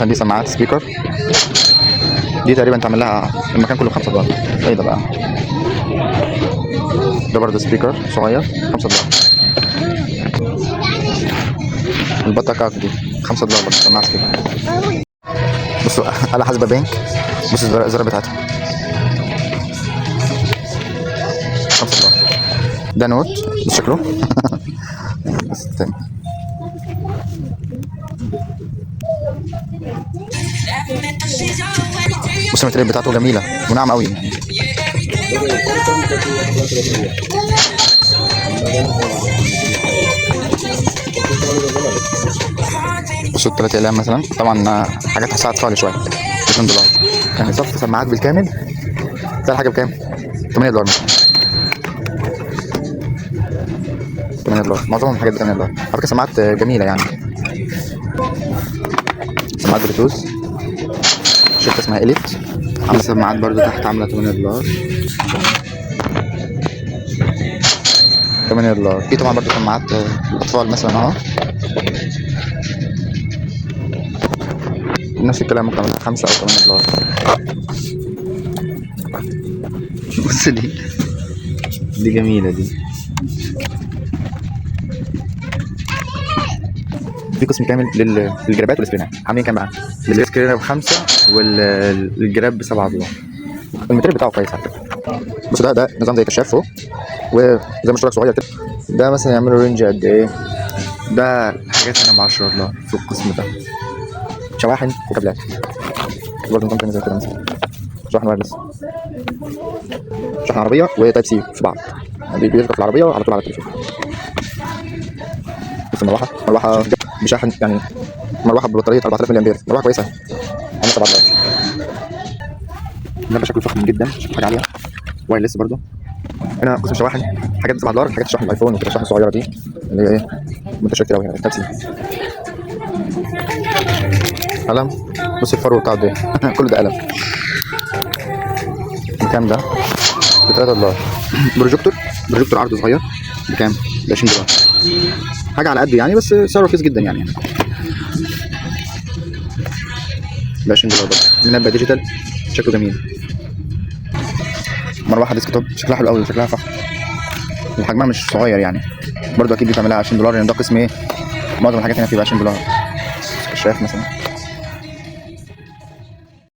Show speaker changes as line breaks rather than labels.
مثلا دي سماعات سبيكر، دي تقريبا تعمل لها المكان كله $5. ايه ده بقى؟ ده برضه سبيكر صغير $5. البطة كاك دي $5 برضه سماعة سبيكر. بصوا على حسب بنك، بص الزرار بتاعتها $5. ده نوت بس شكله بس التاني. بص الماتريال بتاعته جميلة وناعمة قوي يعني. بصوا التلات أقلام مثلا، طبعا حاجات هتساعد خالص شوية. $2 يعني صف سماعات بالكامل. ده الحاجة بكام؟ $8 مثلا. $8 معظمهم حاجات $8. على فكرة سماعات جميلة يعني، سماعات بلوتوث شركة اسمها إليت، عاملة سماعات برضو تحت عاملة $8. $8. في طبعا برضو سماعات أطفال مثلا أهو، نفس الكلام ممكن تعملها $5 أو $8. بص دي جميلة دي. في قسم كامل للجرابات والسكرينات. عاملين كام بقى؟ السكرينة ب5 والجراب ب$7. الماتيريال بتاعه كويس على فكرة. بص ده نظام زي كشاف فوق وزي مشترك صغير كده. ده مثلا يعملوا رينج قد ايه؟ ده الحاجات هنا $10 في القسم ده. شواحن وكابلات برضه نظام تاني زي كده، مثلا شواحن وايرلس، شحن عربية وتايب سي في بعض، بيركب في العربية على طول على التليفون. بص مروحة بشحن يعني، مروحة ببطارية 4000 ملي أمبير، مروحة كويسة عاملة $7. ده شكله فخم جدا، شكله حاجة عالية، وايرلس برضه. هنا قسم شواحن، حاجات $7، حاجات شحن الايفون وكده، الشحن الصغيرة دي اللي هي ايه منتشرة كتير أوي يعني، تايب سي. قلم، بص الفرو بتاعه ده كله ده قلم. بكام ده؟ ب$3. بروجيكتور عرضه صغير بكام؟ $20. حاجة على قد يعني، بس سعره رخيص جدا يعني. $20 برضه. منبه ديجيتال شكله جميل. مروحة ديسكتوب شكلها حلو قوي، شكلها فخم وحجمها مش صغير يعني، برضه اكيد دي تعملها $20 لان ده قسم ايه، معظم الحاجات هنا بتبقى $20. كشاف مثلا